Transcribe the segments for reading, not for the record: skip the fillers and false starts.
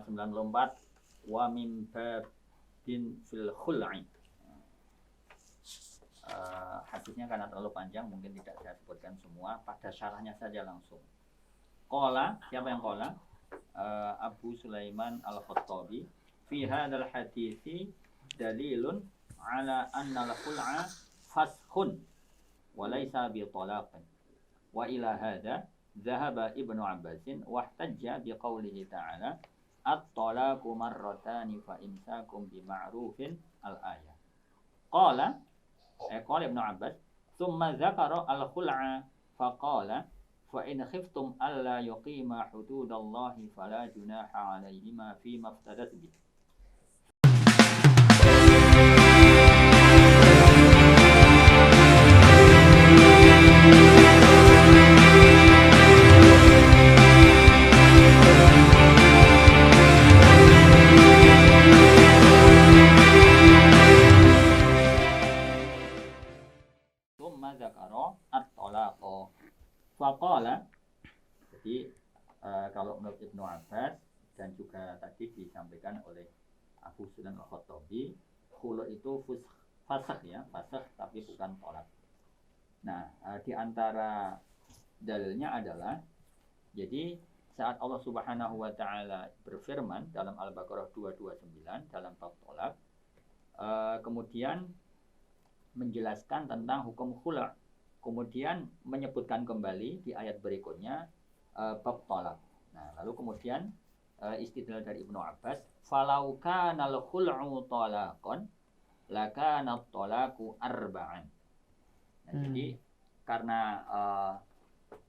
halaman 94 wa min babin fil khul'i. Hadisnya karena terlalu panjang mungkin tidak saya sebutkan semua, pada syarahnya saja langsung. Qala, siapa yang qala? Abu Sulaiman Al-Khattabi, fi hadzal hadisi dalilun ala anna al-khul'a faskhun wa laysa bi talaqin. Wa ila hadza dhahaba Ibnu Abbasin wa ihtajja bi qoulihi ta'ala at-talaqu marratani fa imsakum bi ma'rufin al-ayah. Qala Ibnu Abbas, thumma dzakara al-khul'a faqala fa in khiftum alla yuqima hududallahi fala junaha 'alaihima fi maftadat bi. Faqala, jadi kalau menurut Ibnu Abbas dan juga tadi disampaikan oleh Abu Sulaiman Al-Khattabi, khulu itu fasakh ya, fasakh tapi bukan tolak. Nah, di antara dalilnya adalah jadi saat Allah Subhanahu wa taala berfirman dalam Al-Baqarah 229 dalam bab tolak, kemudian menjelaskan tentang hukum khulu'. Kemudian menyebutkan kembali di ayat berikutnya bab talak. Nah, lalu kemudian istidlal dari Ibnu Abbas, falau kanal khul'u talaqan lakana talaqu arba'an. Nah, jadi karena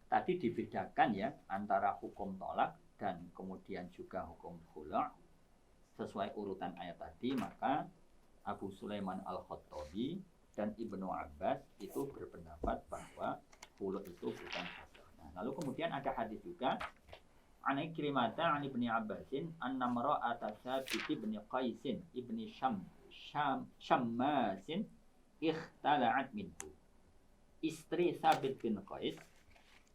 tadi dibedakan ya antara hukum talak dan kemudian juga hukum khulu' sesuai urutan ayat tadi, maka Abu Sulaiman Al-Khattabi dan Ibnu Abbas itu berpendapat bahwa khulu' itu bukan fasakh. Nah, lalu kemudian ada hadis juga an Ikrimata an Ibnu Abbasin anna mar'ata Sabit bin Qais ibni Shammasin ikhtala'at minhu. Istri Sabit bin Qais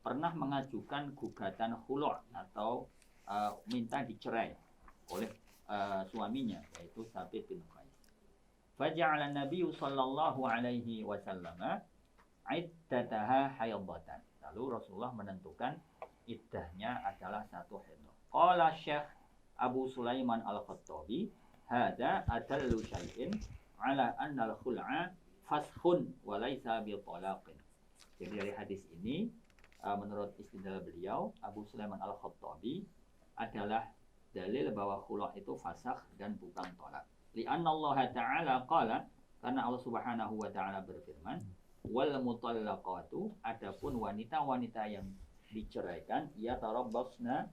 pernah mengajukan gugatan khulu' atau minta dicerai oleh suaminya, yaitu Sabit bin Qais. Faja'ala Nabi sallallahu alaihi wasallam iddataha haidatan. Lalu Rasulullah menentukan iddahnya adalah satu haid. Qala Syekh Abu Sulaiman Al-Khattabi, hadza adallu syai'in ala anna al-khul'a faskhun wa laisa bi talaqin. Jadi dari hadis ini menurut istidlal beliau Abu Sulaiman Al-Khattabi adalah dalil bahwa khulu' itu fasakh dan bukan talak. Li'anna Allah Ta'ala qala, karena Allah Subhanahu wa taala berfirman, wal mutallaqatu, adapun wanita-wanita yang diceraikan, ya tarabbasna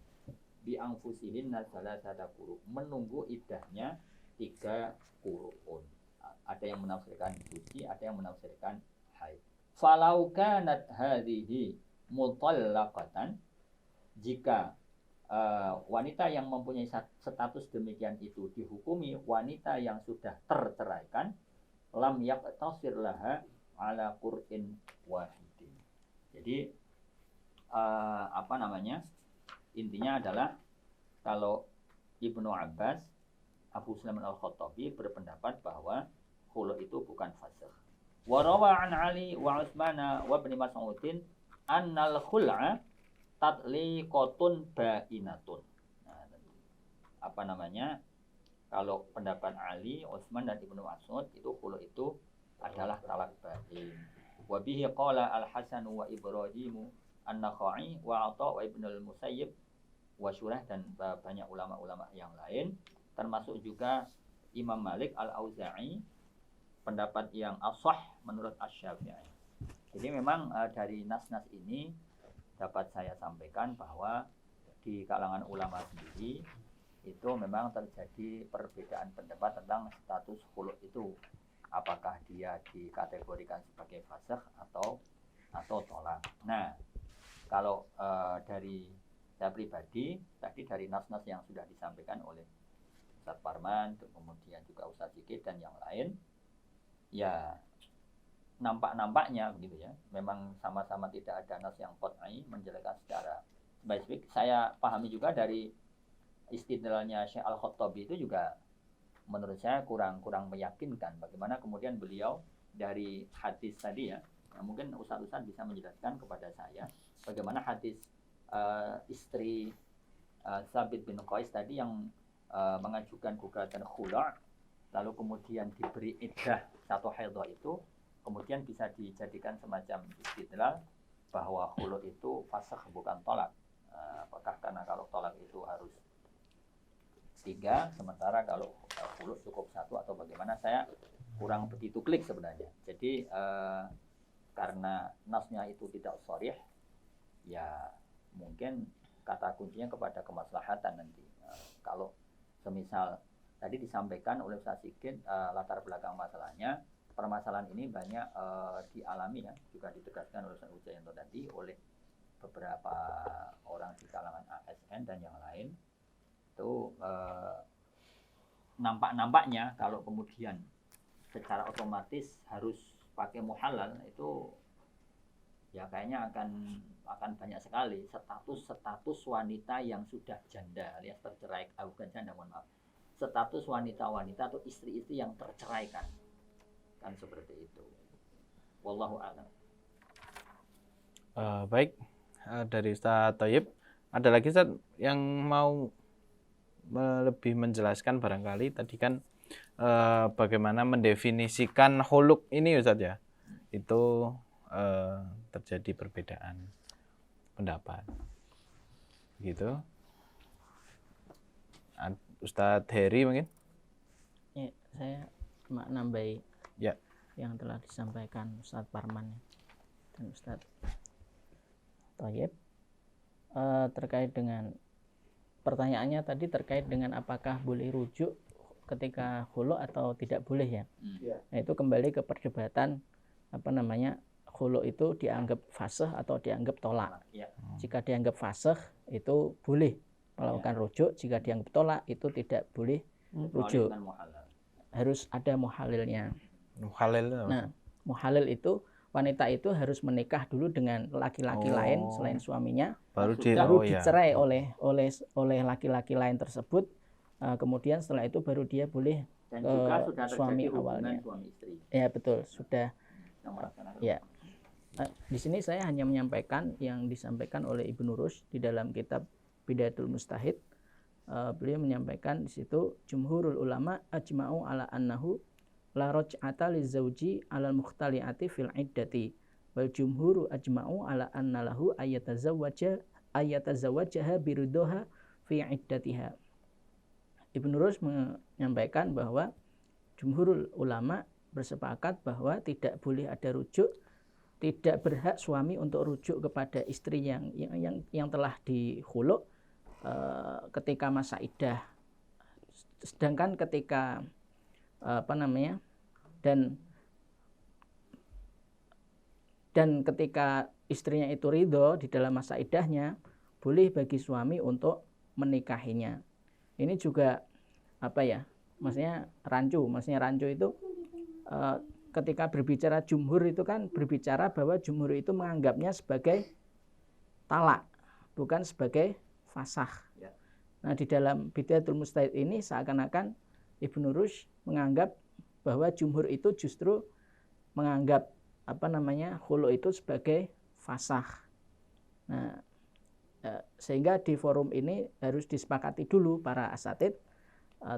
bi anfusihinna salasata quru, menunggu iddahnya 3 qurun. Ada yang menafsirkan suci, ada yang menafsirkan haid. Falau kanat hadhihi mutallaqatan, jika wanita yang mempunyai status demikian itu dihukumi wanita yang sudah terceraikan, lam yaqtasir laha ala qur'in wahidin. Jadi intinya adalah kalau Ibnu Abbas, Abu Sulaiman Al-Khattabi berpendapat bahwa khulu' itu bukan fasakh. Wa rawa an Ali wa Utsmana wa Ibnu Mas'udin annal khul'a tatliqatun ba'inatun. Nah, kalau pendapat Ali, Utsman dan Ibnu Mas'ud itu khulu' itu adalah talak ba'in. Wa bihi qala Al-Hasan wa Ibrahim An-Nakhai wa Atha wa Ibnu Al-Musayyib wa Syurah, dan banyak ulama-ulama yang lain, termasuk juga Imam Malik Al-Auza'i, pendapat yang ashah menurut Asy-Syafi'i. Jadi memang dari nas-nas ini dapat saya sampaikan bahwa di kalangan ulama sendiri itu memang terjadi perbedaan pendapat tentang status khulu' itu, apakah dia dikategorikan sebagai fasakh atau tolak. Nah, kalau dari saya pribadi tadi dari nas-nas yang sudah disampaikan oleh Ustaz Parman, kemudian juga Ustaz Sigit dan yang lain, ya nampak-nampaknya begitu ya, memang sama-sama tidak ada nas yang qat'i menjelaskan secara spesifik. Saya pahami juga dari istidlalnya Syekh Al-Khattabi itu juga menurut saya kurang meyakinkan. Bagaimana kemudian beliau dari hadis tadi ya, mungkin Ustaz bisa menjelaskan kepada saya bagaimana hadis istri Sabit bin Qais tadi yang mengajukan gugatan khula' lalu kemudian diberi iddah satu haidhah itu kemudian bisa dijadikan semacam istidlal bahwa khulu itu fasakh bukan tolak. Apakah karena kalau tolak itu harus 3 sementara kalau khulu cukup 1 atau bagaimana, saya kurang begitu klik sebenarnya. Jadi karena nasnya itu tidak sharih ya mungkin kata kuncinya kepada kemaslahatan nanti. Kalau semisal tadi disampaikan oleh Ustaz Sigit latar belakang masalahnya, permasalahan ini banyak dialami ya, juga ditegaskan oleh Ustaz Wijayanto tadi oleh beberapa orang di kalangan ASN dan yang lain. Itu nampaknya kalau kemudian secara otomatis harus pakai muhalal itu ya kayaknya akan banyak sekali status wanita yang sudah janda alias tercerai, bukan janda, mohon maaf, status wanita atau istri-istri yang terceraikan, kan seperti itu. Wallahu a'lam. Baik, dari Ustaz Thayyib, ada lagi Ustaz yang mau lebih menjelaskan barangkali tadi kan bagaimana mendefinisikan khuluk ini Ustaz ya, itu terjadi perbedaan pendapat gitu. Ustadz Heri mungkin? Ya, saya cuma nambahi ya yang telah disampaikan Ustadz Parman dan Ustadz Thayyib terkait dengan pertanyaannya tadi terkait dengan apakah boleh rujuk ketika khulu atau tidak boleh ya. Nah, itu kembali ke perdebatan khulu itu dianggap fasih atau dianggap tolak. Jika dianggap fasih itu boleh melakukan rujuk, jika dianggap tolak itu tidak boleh rujuk. Harus ada muhalilnya. Nah, muhalil itu wanita itu harus menikah dulu dengan laki-laki lain selain suaminya, baru dicerai oleh laki-laki lain tersebut. Kemudian setelah itu baru dia boleh dan juga sudah suami awalnya. Suami istri. Ya betul, sudah. Ya. Di sini saya hanya menyampaikan yang disampaikan oleh Ibnu Rushd di dalam kitab Bidayatul Mustahid. Beliau menyampaikan di situ jumhurul ulama ajma'u ala annahu la raj'ata lizauji 'alal mukhtali'ati fil iddati wal jumhuru ajma'u ala anna lahu ayatazawwajaha biridhaha fi iddatiha. Ibnu Rushd menyampaikan bahwa jumhurul ulama bersepakat bahwa tidak boleh ada rujuk, tidak berhak suami untuk rujuk kepada istri yang telah dikhulu ketika masa iddah. Sedangkan ketika dan ketika istrinya itu ridho di dalam masa iddahnya, boleh bagi suami untuk menikahinya. Ini juga maksudnya rancu itu ketika berbicara jumhur itu kan berbicara bahwa jumhur itu menganggapnya sebagai talak, bukan sebagai fasakh. Nah, di dalam Bidayatul Mustahid ini seakan-akan Ibnu Rushd menganggap bahwa jumhur itu justru menganggap khulu itu sebagai fasakh. Nah, sehingga di forum ini harus disepakati dulu para asatid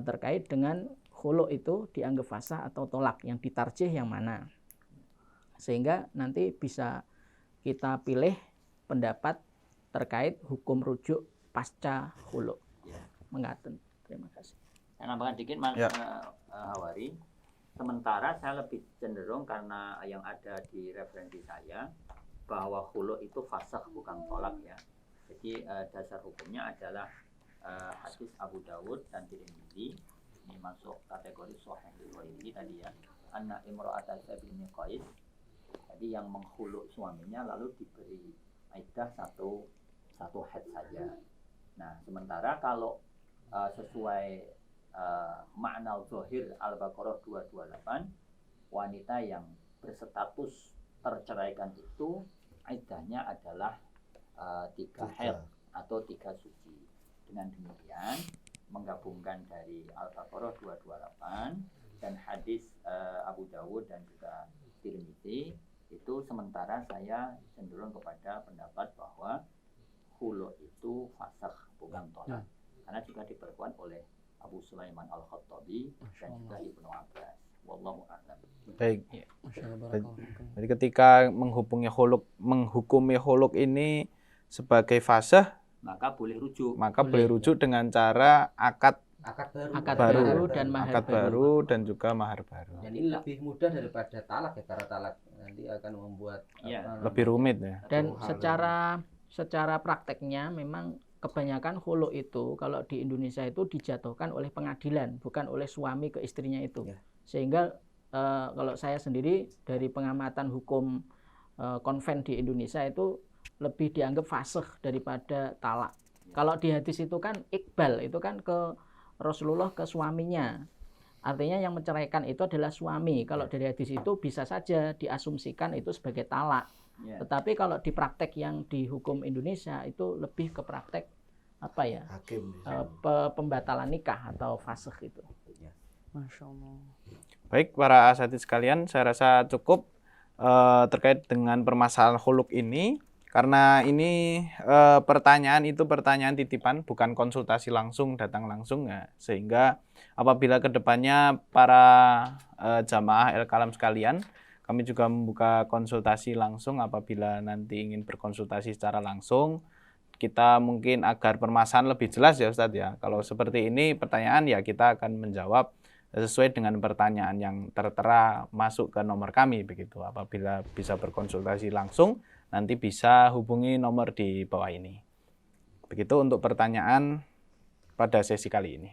terkait dengan khulu itu dianggap fasakh atau tolak, yang ditarjih yang mana, sehingga nanti bisa kita pilih pendapat terkait hukum rujuk pasca khulu. Mengaten. Terima kasih. Saya nambahkan dikit Mas Hawari. Sementara saya lebih cenderung karena yang ada di referensi saya bahwa khulu itu fasakh bukan tolak ya. Jadi dasar hukumnya adalah hadis Abu Dawud dan Tirmidzi, ini masuk kategori sahih riwayat tadi ya. Anna imra'atan Sabit bin Qais, jadi yang menghulu suaminya lalu diberi iddah satu haid saja. Nah, sementara kalau sesuai makna zahir Al-Baqarah 228, wanita yang berstatus terceraikan itu iddahnya adalah 3 haid atau 3 suci. Dengan demikian menggabungkan dari Al-Baqarah 228 dan hadis Abu Dawud dan juga Tirmidzi, itu sementara saya cenderung kepada pendapat bahwa khulu itu fasakh, bukan tolak. Karena juga diperkuat oleh Abu Sulaiman Al-Khattabi dan juga Ibnu Abbas. Wallahu a'lam. Baik. Jadi ketika menghukumi khuluk ini sebagai fasakh, Maka boleh rujuk. maka boleh rujuk dengan cara akad Akad baru, baru dan mahar akad baru dan juga mahar baru. Dan ini lebih mudah daripada talak ya, karena talak nanti akan membuat Iya. Lebih rumit ya. Dan Satu hal secara prakteknya memang kebanyakan khulu itu kalau di Indonesia itu dijatuhkan oleh pengadilan, bukan oleh suami ke istrinya itu. Ya. Sehingga kalau saya sendiri dari pengamatan hukum konven di Indonesia itu lebih dianggap fasakh daripada talak. Kalau di hadis itu kan iqbal, itu kan ke Rasulullah ke suaminya. Artinya yang menceraikan itu adalah suami. Kalau dari hadis itu bisa saja diasumsikan itu sebagai talak. Ya. Tetapi kalau di praktek yang di hukum Indonesia itu lebih ke praktek apa ya? Hakim. Pembatalan nikah atau fasakh itu. Masya Allah. Baik, para asatidz sekalian, saya rasa cukup terkait dengan permasalahan khuluk ini. Karena ini pertanyaan titipan, bukan konsultasi langsung, datang langsung ya. Sehingga apabila kedepannya para jamaah El-Kalam sekalian, kami juga membuka konsultasi langsung apabila nanti ingin berkonsultasi secara langsung. Kita mungkin agar permasalahan lebih jelas ya Ustadz ya. Kalau seperti ini pertanyaan ya kita akan menjawab sesuai dengan pertanyaan yang tertera masuk ke nomor kami begitu. Apabila bisa berkonsultasi langsung, nanti bisa hubungi nomor di bawah ini. Begitu untuk pertanyaan pada sesi kali ini.